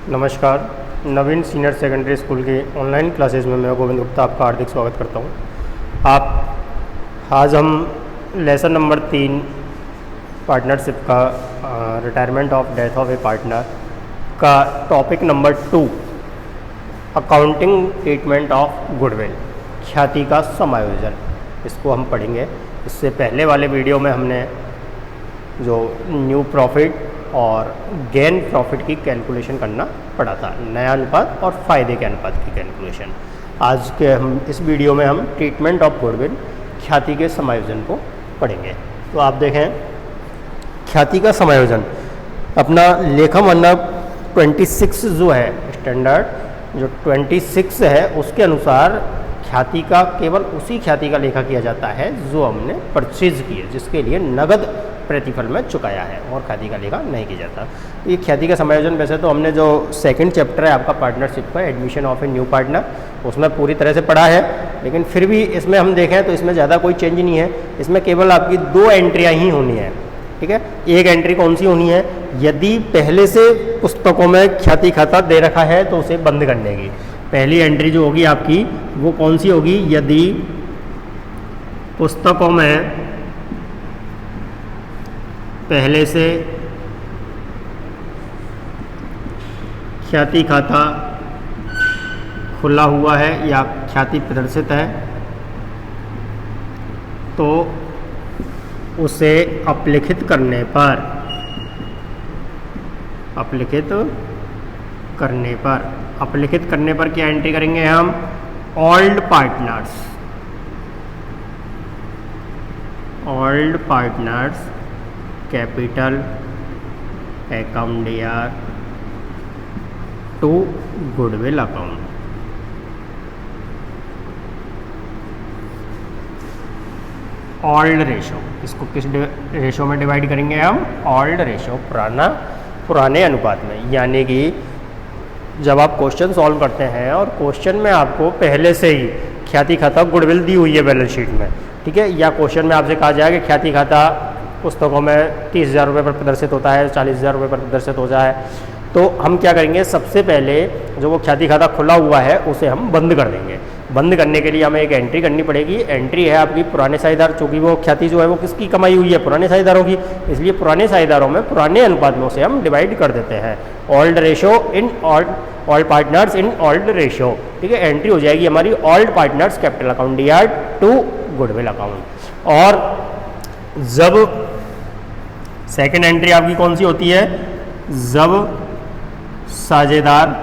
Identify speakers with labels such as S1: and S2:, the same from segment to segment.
S1: नमस्कार। नवीन senior secondary school की online classes में मैं गोविंद गुप्ता आपका हार्दिक स्वागत करता हूँ। आज हम लेसन नंबर 3 पार्टनरशिप का retirement of death of a partner का topic number 2 accounting treatment of goodwill, ख्याति का समायोजन, इसको हम पढ़ेंगे। इससे पहले वाले वीडियो में हमने जो न्यू प्रॉफिट और गेन प्रॉफिट की कैलकुलेशन करना पड़ा था, नया अनुपात और फ़ायदे के अनुपात की कैलकुलेशन। आज के हम इस वीडियो में हम ट्रीटमेंट ऑफ गुडविल, ख्याति के समायोजन को पढ़ेंगे। तो आप देखें, ख्याति का समायोजन अपना लेखा मानक 26 जो है स्टैंडर्ड जो 26 है उसके अनुसार ख्याति का केवल उसी ख्याति का लेखा किया जाता है जो हमने परचेज की है, जिसके लिए नगद प्रतिफल में चुकाया है, और ख्याति का लेखा नहीं किया जाता। तो ये ख्याति का समायोजन वैसे तो हमने जो सेकंड चैप्टर है आपका पार्टनरशिप का, admission of a new partner, उसमें पूरी तरह से पढ़ा है, लेकिन फिर भी इसमें हम देखें तो इसमें ज़्यादा कोई चेंज नहीं है। इसमें केवल आपकी 2 एंट्रियाँ ही होनी है, ठीक है। एक एंट्री कौन सी होनी है, यदि पहले से पुस्तकों में ख्याति खाता दे रखा है तो उसे बंद करने की पहली एंट्री जो होगी आपकी वो कौन सी होगी, यदि पुस्तकों में पहले से ख्याति खाता खुला हुआ है या ख्याति प्रदर्शित है तो उसे अपलिखित करने पर क्या एंट्री करेंगे हम, old partners capital account year to goodwill account. Old ratio, इसको किस रेशो में डिवाइड करेंगे हम, ओल्ड रेशो, पुराने अनुपात में। यानी कि जब आप क्वेश्चन सॉल्व करते हैं और क्वेश्चन में आपको पहले से ही ख्याति खाता गुडविल दी हुई है बैलेंस शीट में, ठीक है, या क्वेश्चन में आपसे कहा जाए कि ख्याति खाता पुस्तकों में 30,000 रुपये पर प्रदर्शित होता है, 40,000 रुपये पर प्रदर्शित हो जाए, तो हम क्या करेंगे, सबसे पहले जो वो ख्याति खाता खुला हुआ है उसे हम बंद कर देंगे। बंद करने के लिए हमें एक एंट्री करनी पड़ेगी। एंट्री है आपकी पुराने साझेदार, चूँकि वो ख्याति जो है वो किसकी कमाई हुई है, पुराने साझेदारों की, इसलिए पुराने साझेदारों में पुराने अनुपात में उसे हम डिवाइड कर देते हैं। Old ratio in old partners in old ratio, ठीक है। एंट्री हो जाएगी हमारी old partners capital account year to goodwill account. और जब सेकेंड एंट्री आपकी कौन सी होती है, जब साझेदार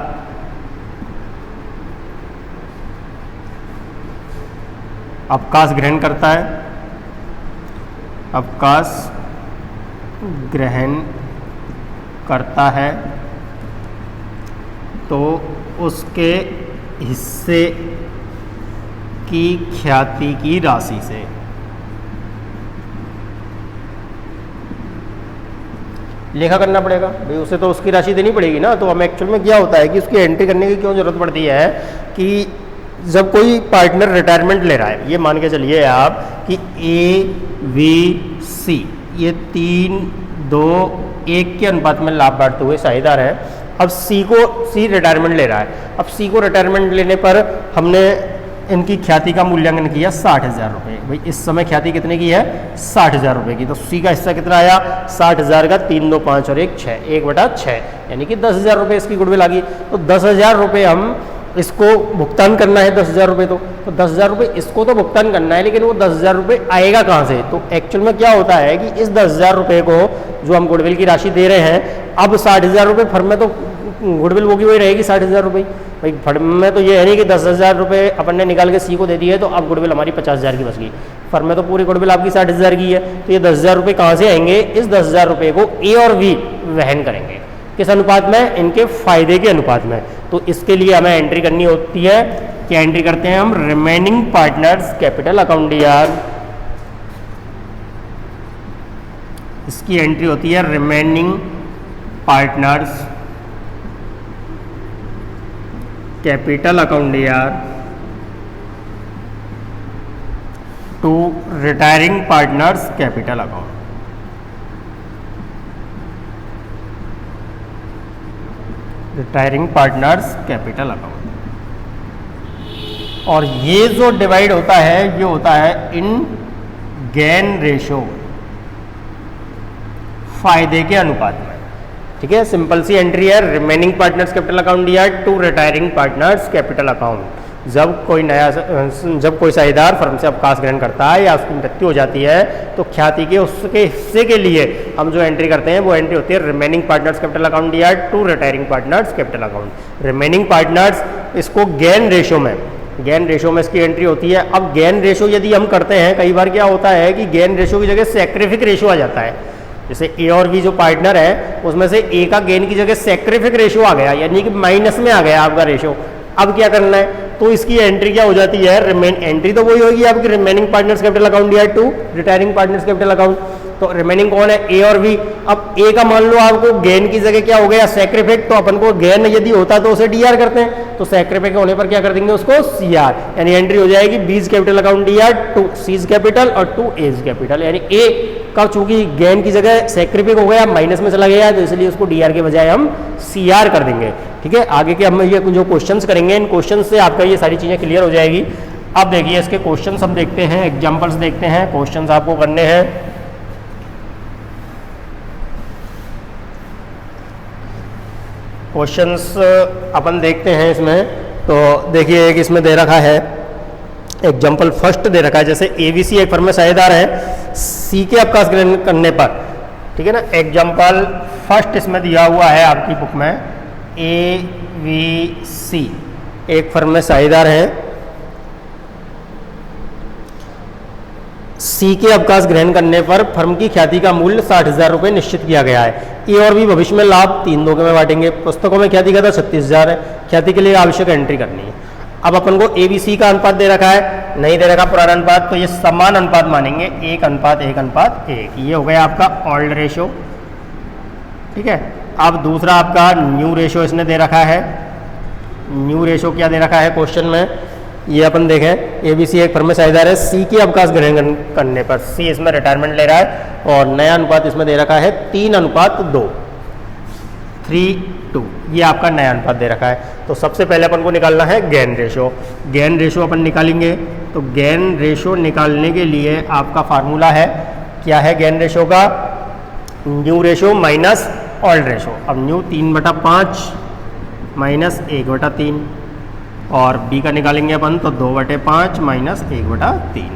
S1: अवकाश ग्रहण करता है तो उसके हिस्से की ख्याति की राशि से लेखा करना पड़ेगा भाई, उसे तो उसकी राशि देनी पड़ेगी ना। तो हमें एक्चुअल में क्या होता है कि उसकी एंट्री करने की क्यों जरूरत पड़ती है कि जब कोई पार्टनर रिटायरमेंट ले रहा है, ये मान के चलिए आप कि ABC ये 3, 2, 1 के अनुपात में लाभ बांटते हुए साझेदार है। अब C रिटायरमेंट ले रहा है। अब C को रिटायरमेंट लेने पर हमने इनकी ख्याति का मूल्यांकन किया 60,000 रुपये। भाई इस समय ख्याति कितने की है, 60,000 रुपये की। तो C का हिस्सा कितना आया, 60,000 का 3, 2, 5 और 1, 6, 1/6, यानी कि 10,000 रुपये इसकी गुडविल आ गई। तो 10,000 रुपये हम इसको भुगतान करना है, 10,000 रुपये तो 10,000 रुपये इसको तो भुगतान करना है, लेकिन वो 10,000 रुपये आएगा कहाँ से। तो एक्चुअल में क्या होता है कि इस 10,000 रुपये को जो हम गुडविल की राशि दे रहे हैं, अब 60,000 रुपये फर्म में तो गुडविल वो की वही रहेगी 60,000 रुपये। भाई फर्म में तो ये है नहीं कि 10,000 रुपये अपन ने निकाल के C को दे दिए तो अब गुडविल हमारी 50,000 की बच गई। फर्म में तो पूरी गुडविल आपकी 60,000 की है। तो ये 10,000 रुपये कहाँ से आएंगे, इस 10,000 रुपये को A और B वहन करेंगे। किस अनुपात में, इनके फायदे के अनुपात में। तो इसके लिए हमें एंट्री करनी होती है, क्या एंट्री करते हैं हम, remaining partners capital account year, इसकी एंट्री होती है remaining partners capital account year to retiring partners capital account. Retiring partners capital account. और ये जो डिवाइड होता है ये होता है इन गेन रेशो, फायदे के अनुपात में। ठीक है, सिंपल सी एंट्री है, रिमेनिंग पार्टनर्स कैपिटल अकाउंट दिया to retiring partners capital account. जब कोई साझेदार फर्म से अवकाश ग्रहण करता है या उसकी मृत्यु हो जाती है तो ख्याति के उसके हिस्से के लिए हम जो एंट्री करते हैं वो एंट्री होती है रिमेनिंग पार्टनर्स कैपिटल अकाउंट दिया to retiring partners capital account. Remaining partners, इसको गेन रेशो में इसकी एंट्री होती है। अब गेन रेशो यदि हम करते हैं, कई बार क्या होता है कि गेन रेशो की जगह सैक्रिफिक रेशो आ जाता है। जैसे ए और बी जो पार्टनर है उसमें से ए का गेन की जगह सैक्रिफिक रेशो आ गया, यानी कि माइनस में आ गया आपका रेशो। अब क्या करना है, तो इसकी एंट्री क्या हो जाती है, एंट्री तो वही होगी आपकी रिमेनिंग पार्टनर्स कैपिटल अकाउंट दिया to retiring partners capital account. तो रिमेनिंग कौन है, ए और बी। अब ए का मान लो आपको गेन की जगह क्या हो गया, सैक्रिफिक, तो अपन को गेन यदि होता तो उसे डीआर करते हैं, तो सैक्रिफिक होने पर क्या कर देंगे उसको सीआर, यानी एंट्री हो जाएगी बीज कैपिटल अकाउंट दिया टू सीज कैपिटल और टू एज कैपिटल। यानी ए का चूंकि गेन की जगह सैक्रिफिक हो गया, माइनस में चला गया, तो इसलिए उसको डीआर के बजाय हम सीआर कर देंगे। ठीक है, आगे के हम ये जो क्वेश्चंस करेंगे इन क्वेश्चन से आपका ये सारी चीजें क्लियर हो जाएगी। अब देखिए इसके क्वेश्चंस हम देखते हैं, एग्जांपल्स देखते हैं, क्वेश्चंस आपको करने हैं। क्वेश्चंस अपन देखते हैं इसमें, तो देखिए एक इसमें दे रखा है एग्जाम्पल फर्स्ट दे रखा है, जैसे एबीसी एक फर्म में साझेदार है सी के अवकाश ग्रहण करने पर। ठीक है ना, एग्जाम्पल फर्स्ट इसमें दिया हुआ है आपकी बुक में, एबीसी एक फर्म में साझेदार है, सी के अवकाश ग्रहण करने पर फर्म की ख्याति का मूल्य 60,000 रुपये निश्चित किया गया है। ए और बी भविष्य में लाभ 3 भागों में बांटेंगे। पुस्तकों में ख्याति का था 36,000 है। ख्याति के लिए आवश्यक एंट्री करनी है। अब अपन को ए बी सी का अनुपात दे रखा है, नहीं दे रखा पुराना अनुपात, तो ये समान अनुपात मानेंगे, 1:1:1। ये हो गया आपका ऑल्ड रेशो। ठीक है, अब दूसरा आपका न्यू रेशो इसने दे रखा है। न्यू रेशो क्या दे रखा है क्वेश्चन में, ये अपन देखें, एबीसी एक फर्म में साझेदार है सी की अवकाश ग्रहण करने पर, सी इसमें रिटायरमेंट ले रहा है और नया अनुपात इसमें दे रखा है 3:2, 3:2, ये आपका नया अनुपात दे रखा है। तो सबसे पहले अपन को निकालना है गेन रेशो। गेन रेशो अपन निकालेंगे, तो गेन रेशो निकालने के लिए आपका फार्मूला है, क्या है गेन रेशो का, new ratio minus old ratio. अब न्यू 3/5 माइनस 1/3 और बी का निकालेंगे अपन तो 2/5 माइनस 1/3।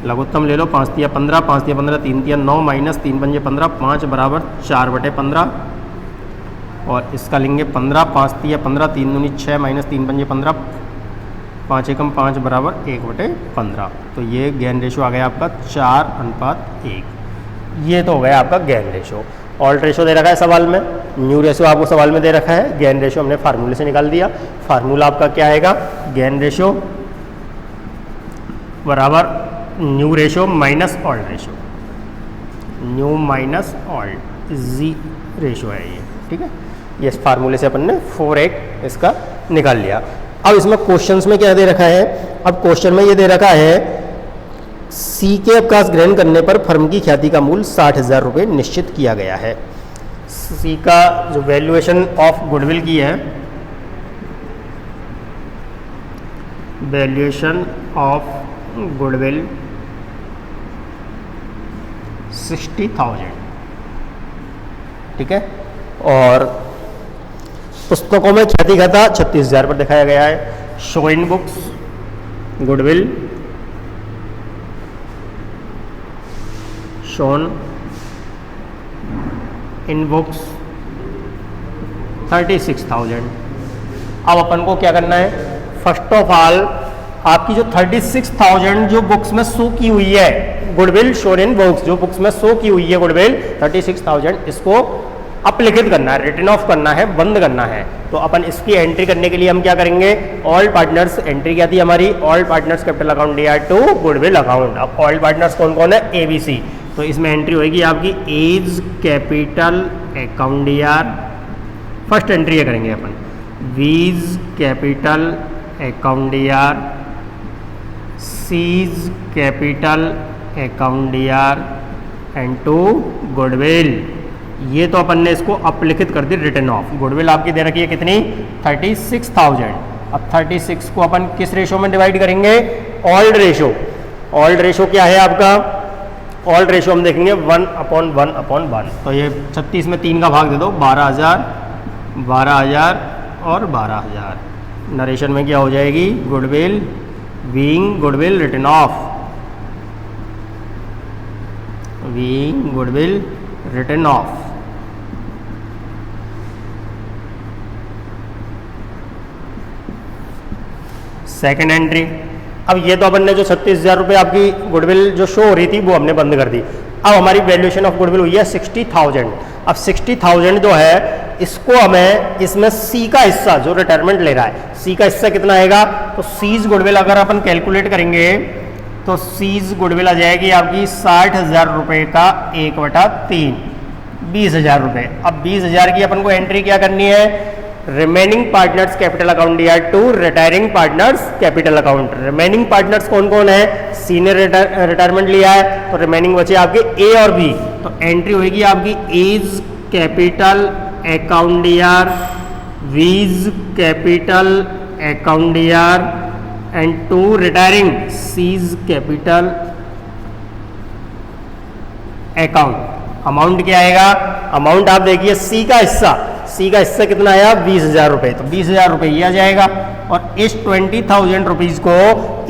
S1: लघुत्तम ले लो, 5 तिया 15, 5 तिया 15, 3 तिया 9 माइनस 3 पंजे 15, 5 बराबर 4/15 और इसका लेंगे 15, 5 तिया 15, 3 दूनी 6 माइनस 3 पंजे 15, 5 एकम 5 बराबर 1/15। तो ये गेन रेशो आ गया आपका 4:1। ये तो हो गया आपका गेन रेशो। ऑल्ड रेशो दे रखा है सवाल में, न्यू रेशो आपको सवाल में दे रखा है, गेन रेशो हमने फार्मूले से निकाल दिया। फार्मूला आपका क्या आएगा, गेन रेशो बराबर new ratio minus old ratio, new minus old जी रेशो है ये। ठीक है, ये इस फार्मूले से अपन ने 4(1) इसका निकाल लिया। अब इसमें क्वेश्चंस में क्या दे रखा है, अब क्वेश्चन में ये दे रखा है सी के अवकाश ग्रहण करने पर फर्म की ख्याति का मूल्य 60,000 रुपये निश्चित किया गया है। सी का जो वैल्यूएशन ऑफ गुडविल की है, वैल्यूएशन ऑफ गुडविल 60,000। ठीक है, और पुस्तकों में ख्याति खाता 36,000 पर दिखाया गया है। Show in books goodwill shown in books 36,000। अब अपन को क्या करना है, फर्स्ट ऑफ ऑल आपकी जो 36,000 जो बुक्स में शो की हुई है गुडविल शोन इन बुक्स, जो बुक्स में शो की हुई है गुडविल 36,000, इसको अपलिखित करना है, रिटन ऑफ करना है, बंद करना है। तो अपन इसकी एंट्री करने के लिए हम क्या करेंगे, ऑल पार्टनर्स, एंट्री क्या थी हमारी, ऑल पार्टनर्स कैपिटल अकाउंट दिया टू गुडविल अकाउंट। अब ऑल पार्टनर्स कौन कौन है, एबीसी, तो इसमें एंट्री होगी आपकी A's capital account D R. First entry ये करेंगे अपन, B's capital account D R, C's capital account D R and to goodwill. ये तो अपन ने इसको अपलिखित कर दी रिटर्न ऑफ। गुडविल आपकी दे रखी है कितनी 36,000। अब 36 को अपन किस रेशो में डिवाइड करेंगे, ऑल्ड रेशो। ऑल्ड रेशो क्या है आपका, ऑल्ड रेशो हम देखेंगे 1/1/1। तो ये 36 में 3 का भाग दे दो, 12,000 12,000 और 12,000। नरेशन में क्या हो जाएगी, goodwill being goodwill return of, being goodwill return of. Second entry. अब ये तो अपन ने जो 36,000 रुपये आपकी गुडविल जो शो हो रही थी वो हमने बंद कर दी। अब हमारी वैल्यूएशन ऑफ गुडविल हुई है 60,000। अब 60,000 जो है इसको हमें इसमें सी का हिस्सा जो रिटायरमेंट ले रहा है, सी का हिस्सा कितना आएगा, तो सीज गुडविल अगर अपन कैलकुलेट करेंगे तो सीज गुडविल आ जाएगी आपकी 60,000 रुपये का 1/3, 20,000 रुपये। अब 20,000 की अपन को एंट्री क्या करनी है, रिमेनिंग पार्टनर्स कैपिटल अकाउंट दिया to retiring partners capital account. Remaining partners कौन कौन है, सी ने रिटायरमेंट लिया है तो रिमेनिंग बचे आपके ए और बी। तो एंट्री होगी आपकी A's capital account D R, B's capital account D R and to retiring C's capital account. Amount क्या आएगा, अमाउंट आप देखिए सी का हिस्सा, सी का हिस्सा कितना आया 20,000 रुपये, तो 20,000 रुपये ये आ जाएगा। और इस 20,000 रुपीज़ को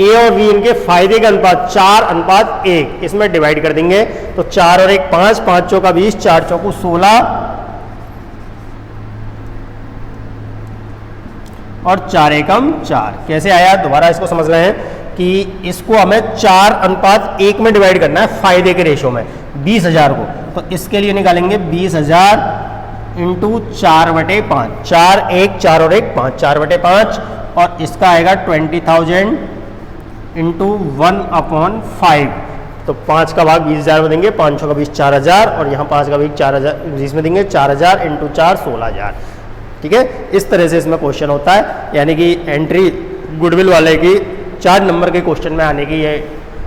S1: ए और बी इनके फायदे के अनुपात 4:1 इसमें डिवाइड कर देंगे। तो 4 और 1 5, 5 चौका 20, 4 चौको 16 और 4 एकम 4। कैसे आया, दोबारा इसको समझ रहे हैं कि इसको हमें 4:1 में डिवाइड करना है फायदे के रेशो में 20,000 को। तो इसके लिए निकालेंगे 20,000 इंटू 4/5, 4 1 4 और 1 5, 4/5 और इसका आएगा 20,000 इंटू 1/5। तो 5 का भाग 20,000 में देंगे, 5 का 20 4,000 और यहाँ 5 का भाग 4,000 20 में देंगे, 4,000 इंटू 4 16,000। ठीक है, इस तरह से इसमें क्वेश्चन होता है, यानी कि एंट्री गुडविल वाले की 4 नंबर के क्वेश्चन में आने की ये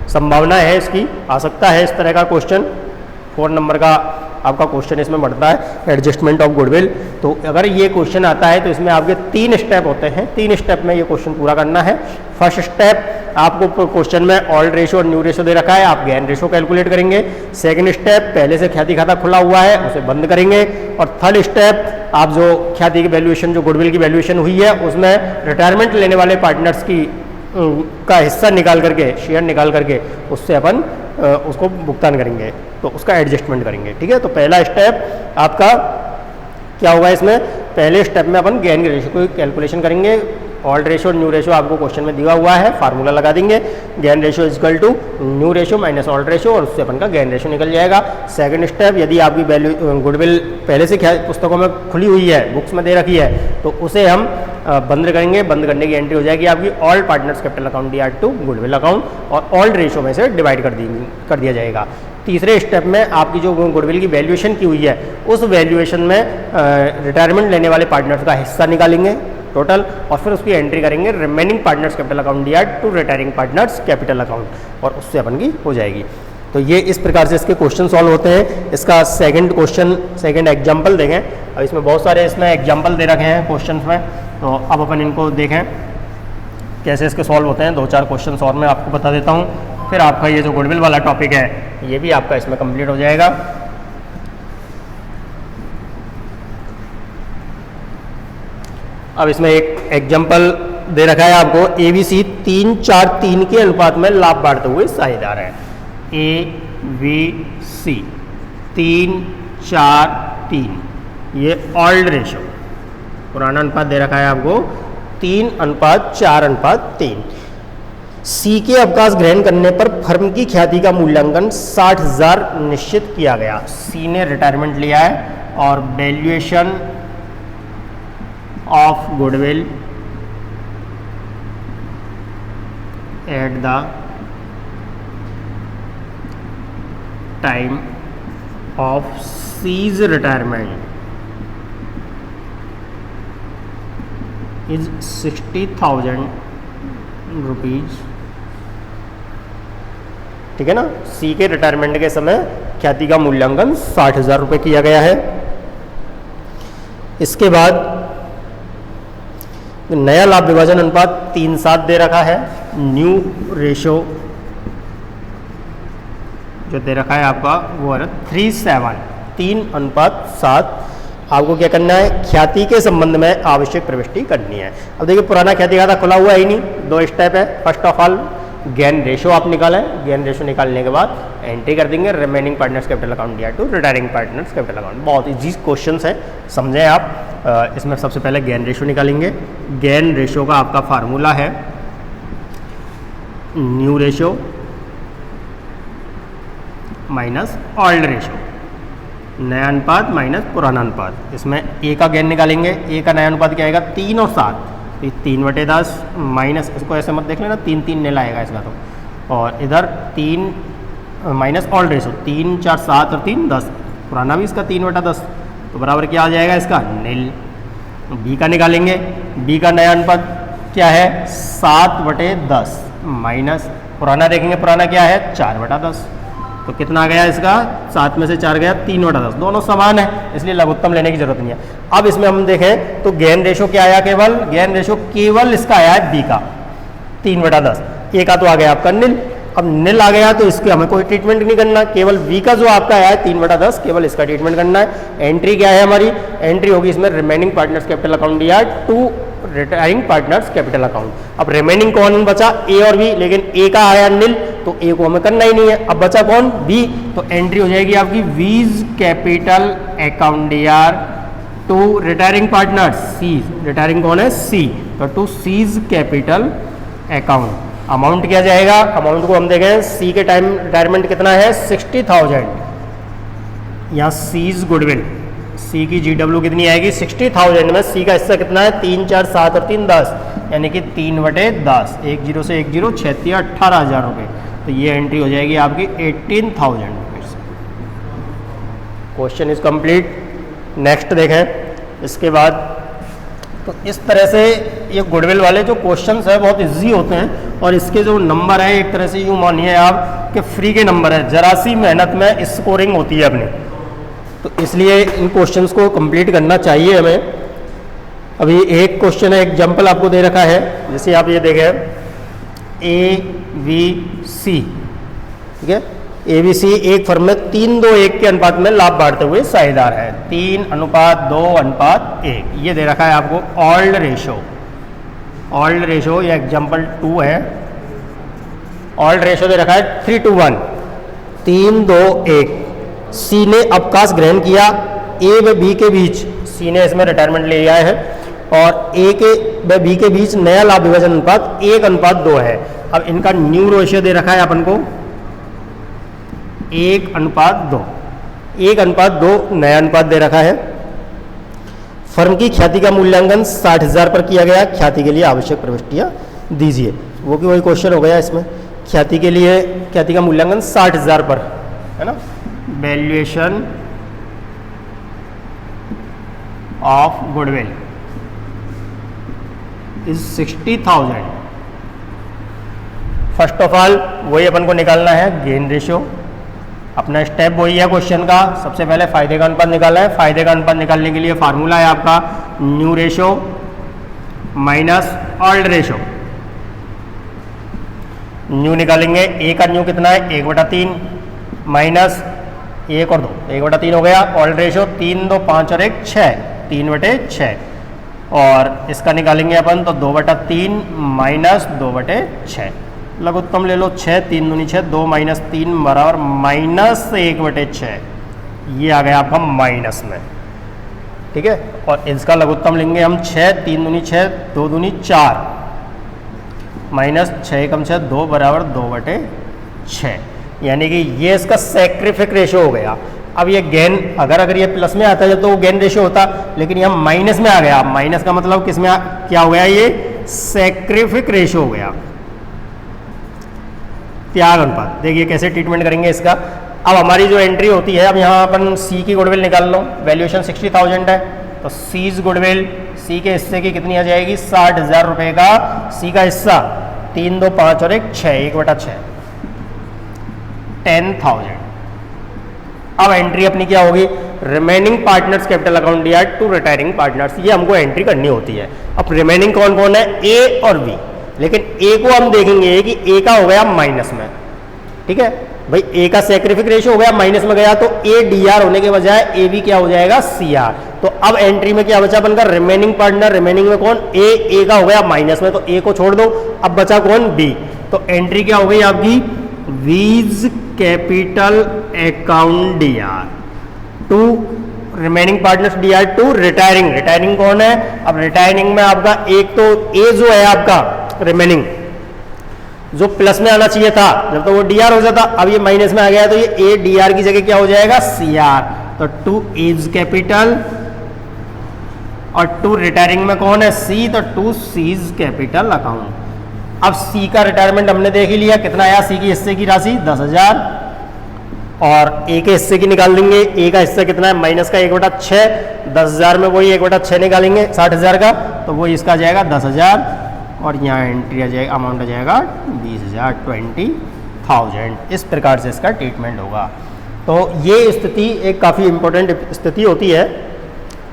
S1: संभावना है, इसकी आ सकता है इस तरह का क्वेश्चन। 4 नंबर का आपका क्वेश्चन इसमें बढ़ता है एडजस्टमेंट ऑफ गुडविल। तो अगर ये क्वेश्चन आता है तो इसमें आपके 3 स्टेप होते हैं, 3 स्टेप में ये क्वेश्चन पूरा करना है। फर्स्ट स्टेप आपको क्वेश्चन में ओल्ड रेशो और न्यू रेशो दे रखा है, आप गेन रेशो कैलकुलेट करेंगे। सेकंड स्टेप पहले से ख्याति खाता खुला हुआ है उसे बंद करेंगे। और थर्ड स्टेप आप जो ख्याति की वैल्यूएशन जो गुडविल की वैल्यूएशन हुई है उसमें रिटायरमेंट लेने वाले पार्टनर्स की का हिस्सा निकाल करके, शेयर निकाल करके उससे अपन उसको भुगतान करेंगे, तो उसका एडजस्टमेंट करेंगे। ठीक है, तो पहला स्टेप आपका क्या होगा, इसमें पहले स्टेप में अपन गेन रेशो को कैलकुलेशन करेंगे। ओल्ड रेशो और न्यू रेशो आपको क्वेश्चन में दिया हुआ है, फार्मूला लगा देंगे, gain ratio is equal to new ratio minus old ratio और उससे अपन का गेन रेशो निकल जाएगा। सेकंड स्टेप, यदि आपकी वैल्यू गुडविल पहले से पुस्तकों में खुली हुई है, बुक्स में दे रखी है, तो उसे हम बंद करेंगे। बंद करने की एंट्री हो जाएगी आपकी all partners capital account D R to goodwill account और ऑल्ड रेशो में से डिवाइड कर दिया जाएगा। तीसरे स्टेप में आपकी जो गुडविल की वैल्यूएशन की हुई है उस वैल्यूएशन में रिटायरमेंट लेने वाले पार्टनर्स का हिस्सा निकालेंगे टोटल और फिर उसकी एंट्री करेंगे remaining partners capital account D R to retiring partners capital account और उससे अपन की हो जाएगी। तो ये इस प्रकार से इसके क्वेश्चन सॉल्व होते हैं। इसका सेकंड क्वेश्चन, सेकंड एग्जांपल देखें। अब इसमें बहुत सारे इसमें एग्जांपल दे रखे हैं क्वेश्चन में, तो अब अपन इनको देखें कैसे इसके सॉल्व होते हैं। 2-4 क्वेश्चन और मैं आपको बता देता हूँ, फिर आपका ये जो गुडविल वाला टॉपिक है ये भी आपका इसमें कंप्लीट हो जाएगा। अब इसमें एक एग्जांपल दे रखा है आपको, ABC 3-4-3 के अनुपात में लाभ बांटते हुए साझेदार है। ABC 3-4-3 ये ओल्ड रेशो, पुराना अनुपात दे रखा है आपको 3:4:3। सी के अवकाश ग्रहण करने पर फर्म की ख्याति का मूल्यांकन 60,000 निश्चित किया गया। सी ने रिटायरमेंट लिया है और valuation of goodwill at the time of C's retirement is 60,000 rupees. ठीक है ना, सी के रिटायरमेंट के समय ख्याति का मूल्यांकन 60,000 रुपये किया गया है। इसके बाद नया लाभ विभाजन अनुपात 3:7 दे रखा है। न्यू रेशो जो दे रखा है आपका वो है 3:7, 3:7। आपको क्या करना है, ख्याति के संबंध में आवश्यक प्रविष्टि करनी है। अब देखिए पुराना ख्याति खाता खुला हुआ ही नहीं, 2 स्टेप है। First of all gain ratio आप निकालें, गेन रेशो निकालने के बाद एंट्री कर देंगे रिमेनिंग पार्टनर्स कैपिटल अकाउंट या to retiring partners capital account. बहुत इजी क्वेश्चन है, समझें आप। इसमें सबसे पहले गेन रेशो निकालेंगे। गेन रेशो का आपका फार्मूला है new ratio minus old ratio, नया अनुपात माइनस पुराना अनुपात। इसमें ए का गेन निकालेंगे। ए का नया अनुपात क्या आएगा, 3 और 7, तो 3/10 माइनस, इसको ऐसे मत देख लेना, 3 नीला आएगा इसका तो। और इधर 3 माइनस ओल्ड रेशो, 3 4 7 और 3 10, पुराना भी इसका 3/10, तो बराबर क्या आ जाएगा इसका नील। बी का निकालेंगे। बी का नया अनुपात क्या है, 7/10 माइनस पुराना देखेंगे, पुराना क्या है 4/10, तो कितना आ गया इसका, 7 में से 4 गया 3/10, दोनों समान है इसलिए लघुत्तम लेने की जरूरत नहीं है। अब इसमें हम देखें तो गेन रेशो क्या आया, केवल गेन रेशो केवल इसका आया है बी का 3/10, ए का तो आ गया आपका नील। अब नील आ गया तो इसके हमें कोई ट्रीटमेंट नहीं करना, केवल बी का जो आपका आया है 3/10 केवल इसका ट्रीटमेंट करना है। एंट्री क्या है हमारी, एंट्री होगी इसमें रिमेनिंग पार्टनर्स कैपिटल अकाउंट या to retiring partners capital account. अब रिमेनिंग कौन बचा, ए और बी, लेकिन ए का आया नील तो ए को हमें करना ही नहीं है। अब बचा कौन, बी, तो एंट्री हो जाएगी आपकी वीज कैपिटल अकाउंट यार to retiring partners, C, retiring कौन है सी, तो to C's capital account. Amount क्या जाएगा, अमाउंट को हम देखें, सी के टाइम रिटायरमेंट कितना है 60,000, यहाँ सीज गुडविल, सी की GW कितनी आएगी 60,000 में सी का हिस्सा कितना है 3 4 7 और 3 10, यानी कि 3/10, 1 0 से 1 0 6 18,000 रुपये, तो ये एंट्री हो जाएगी आपकी 18,000 rupees. Question is complete. Next देखें इसके बाद, तो इस तरह से ये गुडविल वाले जो क्वेश्चंस है बहुत इजी होते हैं, और इसके जो नंबर है एक तरह से यूँ मानिए आप कि फ्री के नंबर है, जरा सी मेहनत में स्कोरिंग होती है अपनी, तो इसलिए इन क्वेश्चंस को कंप्लीट करना चाहिए हमें। अभी एक क्वेश्चन है, एग्जाम्पल आपको दे रखा है, जैसे आप ये देखें ABC, ठीक है, ABC एक फर्म में 3:2:1 के अनुपात में लाभ बांटते हुए साझेदार है, 3:2:1 ये दे रखा है आपको ओल्ड रेशो। ओल्ड रेशो ये एग्जाम्पल 2 है, ओल्ड रेशो दे रखा है 3:1, 3:2:1। सी ने अवकाश ग्रहण किया ए व बी के बीच, सी ने इसमें रिटायरमेंट ले आया है, और ए के व बी के बीच नया लाभ विभाजन अनुपात 1:2 है। अब इनका न्यू रेशियो दे रखा है अपन को 1:2, 1:2 नया अनुपात दे रखा है। फर्म की ख्याति का मूल्यांकन 60,000 पर किया गया, ख्याति के लिए आवश्यक प्रविष्टियां दीजिए। वो कि वही क्वेश्चन हो गया इसमें, ख्याति के लिए ख्याति का मूल्यांकन 60,000 पर है ना, valuation of goodwill is 60,000। First of all वही अपन को निकालना है गेन रेशियो, अपना स्टेप वही है क्वेश्चन का। सबसे पहले फायदे का अनुपात निकालना है। फायदे का अनुपात निकालने के लिए फार्मूला है आपका new ratio minus old ratio. New निकालेंगे, ए का न्यू कितना है 1/3 माइनस 1 और 2, 1/3 हो गया। ओल्ड रेशियो 3 2 5 और 1 6, 3/6, और इसका निकालेंगे अपन तो 2/3 माइनस 2/6, लघुत्तम ले लो 6, 3 दूनी 6, 2 माइनस 3 बराबर माइनस 1/6, ये आ गया आपका माइनस में, ठीक है। और इसका लघुत्तम लेंगे हम 6, 3 दूनी 6, 2 दूनी 4, माइनस 6 कम 6 2 बराबर 2/6, यानी कि ये इसका सैक्रिफिक रेशियो हो गया। अब ये गेन अगर ये प्लस में आता है तो वो गेन रेशियो होता, लेकिन यहाँ माइनस में आ गया। माइनस का मतलब किस में क्या हो गया, ये सैक्रिफिक रेशियो हो गया, त्याग अनुपात। देखिए कैसे ट्रीटमेंट करेंगे इसका। अब हमारी जो एंट्री होती है, अब यहाँ अपन सी की गुडविल निकाल लो, वैल्यूएशन 60,000 है, तो सीज गुडविल सी के हिस्से की कितनी आ जाएगी 60,000 रुपये का सी का हिस्सा, 3 2 5 और 1 6, 1/6, 10,000। अब एंट्री अपनी क्या होगी, remaining partners capital account D R to retiring partners, ये हमको एंट्री करनी होती है। अब रिमेनिंग कौन कौन है, ए और बी, लेकिन ए को हम देखेंगे कि ए का हो गया माइनस में, ठीक है भाई, ए का सैक्रिफिक रेशियो हो गया माइनस में गया, तो ए डी आर होने के बजाय ए बी क्या हो जाएगा सी आर। तो अब एंट्री में क्या बचा बनकर रिमेनिंग पार्टनर, रिमेनिंग में कौन, ए का हो गया माइनस में, तो ए को छोड़ दो, अब बचा कौन, बी। तो एंट्री क्या हो गई आपकी, B's capital account D R to remaining partners D R to retiring, retiring कौन है, अब रिटायरिंग में आपका एक तो ए जो है आपका रिमेनिंग जो प्लस में आना चाहिए था, जब तो वो डी आर हो जाता, अब ये माइनस में आ गया, तो ये ए डी आर की जगह क्या हो जाएगा, सी आर। तो टू एज कैपिटल और टू रिटायरिंग में कौन है, सी, तो टू सीज कैपिटल अकाउंट। अब सी का रिटायरमेंट हमने देख ही लिया, कितना आया, सी की हिस्से की राशि 10,000, और ए के हिस्से की निकाल देंगे, ए का हिस्सा कितना है, माइनस का 1/6, 10,000 में वही 1/6 निकालेंगे 60,000 का, तो वो इसका जाएगा 10,000, और यहाँ एंट्री आ जाएगा, अमाउंट आ जाएगा 20,000, 20,000। इस प्रकार से इसका ट्रीटमेंट होगा। तो ये स्थिति एक काफ़ी इंपॉर्टेंट स्थिति होती है,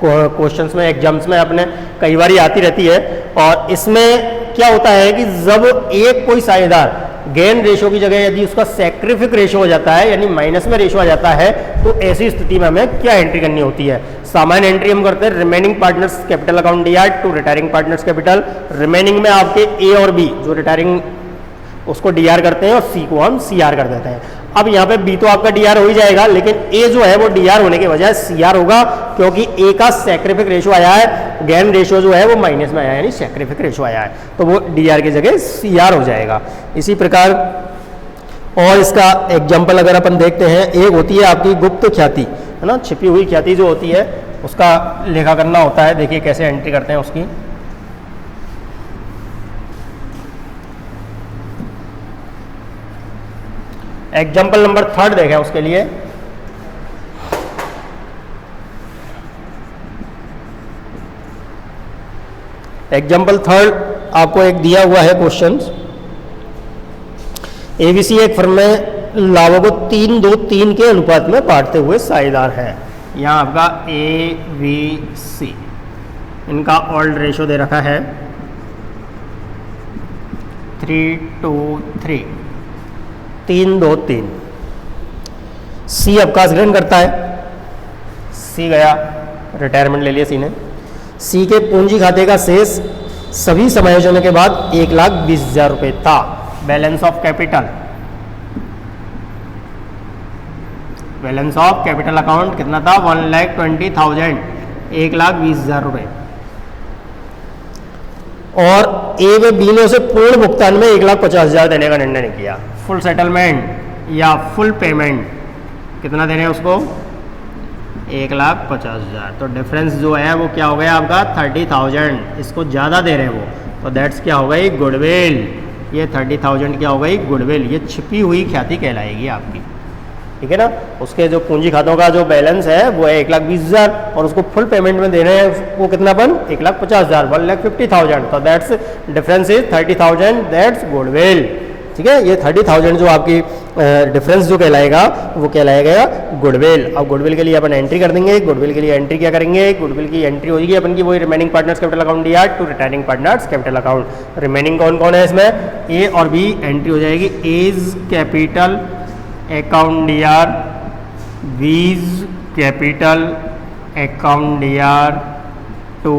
S1: क्वेश्चंस में, एग्जाम्स में अपने कई बार आती रहती है। और इसमें क्या होता है कि जब एक कोई साझेदार गेन रेशो की जगह यदि उसका सैक्रिफिक रेशो हो जाता है, यानी माइनस में रेशो आ जाता है, तो ऐसी स्थिति में हमें क्या एंट्री करनी होती है। सामान्य एंट्री हम करते हैं remaining partners capital account D R to retiring partners capital. Remaining में आपके ए और बी जो रिटायरिंग उसको डी आर करते हैं, और सी को हम सी आर कर देते हैं। अब यहाँ पे बी तो आपका डी आर हो ही जाएगा, लेकिन ए जो है वो डी आर होने के बजाय सी आर होगा, क्योंकि ए का सैक्रिफिक रेशो आया है, गेन रेशो जो है वो माइनस में आया है, यानी सैक्रिफिक रेशो आया है, तो वो डी आर की जगह सी आर हो जाएगा। इसी प्रकार और इसका एग्जाम्पल अगर अपन देखते हैं, एक होती है आपकी गुप्त ख्याति, है ना, छिपी हुई ख्याति जो होती है उसका लेखा करना होता है। देखिए कैसे एंट्री करते हैं उसकी। एग्जाम्पल नंबर 3 देखें उसके लिए। एग्जाम्पल 3 आपको एक दिया हुआ है क्वेश्चन। एबीसी एक फर्म में लाभों को 3-2-3 के अनुपात में बांटते हुए साझेदार है। यहाँ आपका ए बी सी, इनका ऑल्ड रेशो दे रखा है 3:3, 3:2-3। सी अवकाश ग्रहण करता है, सी गया, रिटायरमेंट ले लिया सी ने। सी के पूंजी खाते का शेष सभी समायोजनों के बाद 1,20,000 रुपये था। Balance of capital, balance of capital account कितना था, 1,20,000, 1,20,000 रुपये। और ए व बी ने उसे पूर्ण भुगतान में 1,50,000 देने का निर्णय नहीं किया। फुल सेटलमेंट या फुल पेमेंट कितना दे रहे हैं उसको, 1,50,000। तो डिफरेंस जो है वो क्या हो गया आपका 30,000, इसको ज़्यादा दे रहे हैं वो, तो दैट्स क्या हो गई, गुडविल। ये 30,000 क्या हो गई, गुडविल। ये छिपी हुई ख्याति कहलाएगी आपकी, ठीक है ना। उसके जो पूंजी खातों का जो बैलेंस है वो है 1,20,000, और उसको फुल पेमेंट में दे रहे हैं वो कितना बन 1,50,000, 1,50,000। तो that's difference is 30,000, that's goodwill, ठीक है। ये 30,000 जो आपकी डिफरेंस जो कहलाएगा वो कहलाएगा गुडविल। अब गुडविल के लिए अपन एंट्री कर देंगे। गुडविल के लिए एंट्री क्या करेंगे, गुडविल की एंट्री होगी अपन की वही remaining partners capital account D R to retiring partners capital account. Remaining कौन कौन है इसमें, ए और बी। एंट्री हो जाएगी A's capital account D R, B's capital account D R to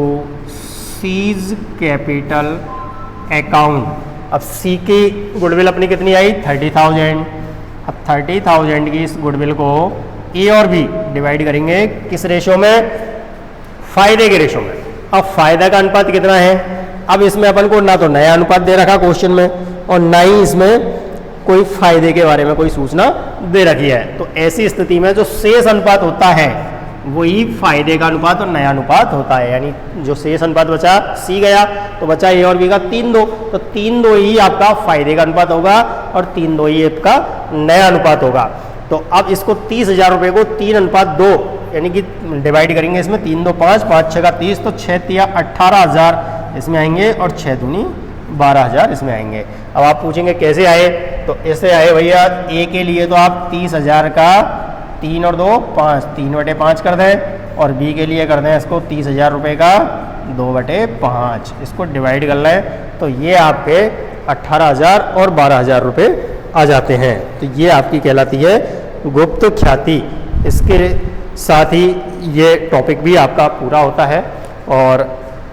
S1: C's capital account. अब सी की गुडविल अपनी कितनी आई 30,000। अब 30,000 की इस गुडविल को ए और बी डिवाइड करेंगे किस रेशो में, फायदे के रेशो में। अब फायदा का अनुपात कितना है, अब इसमें अपन को ना तो नया अनुपात दे रखा क्वेश्चन में, और ना ही इसमें कोई फायदे के बारे में कोई सूचना दे रखी है। तो ऐसी स्थिति में जो शेष अनुपात होता है वही फायदे का अनुपात और नया अनुपात होता है। यानी जो शेष अनुपात बचा, सी गया तो बचा ए और बी का 3:2, तो 3:2 ही आपका फायदे का अनुपात होगा और 3:2 ही आपका नया अनुपात होगा। तो अब इसको 30,000 रुपये को 3:2 यानी कि डिवाइड करेंगे इसमें, 3:2 5, 5 6 का 30, तो 6 18,000 इसमें आएंगे और 6 दूनी 12,000 इसमें आएंगे। अब आप पूछेंगे कैसे आए, तो ऐसे आए भैया। ए के लिए तो आप 30,000 का 3 और 2 5, 3/5 कर दें और बी के लिए कर दें इसको 30,000 रुपये का 2/5, इसको डिवाइड कर लें तो ये आपके 18,000 और 12,000 रुपये आ जाते हैं। तो ये आपकी कहलाती है गुप्त ख्याति। इसके साथ ही ये टॉपिक भी आपका पूरा होता है। और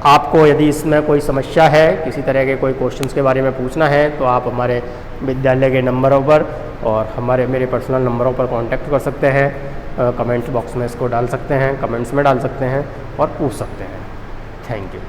S1: आपको यदि इसमें कोई समस्या है, किसी तरह के कोई क्वेश्चंस के बारे में पूछना है तो आप हमारे विद्यालय के नंबरों पर और मेरे पर्सनल नंबरों पर कांटेक्ट कर सकते हैं। कमेंट्स बॉक्स में इसको डाल सकते हैं, कमेंट्स में डाल सकते हैं और पूछ सकते हैं। Thank you.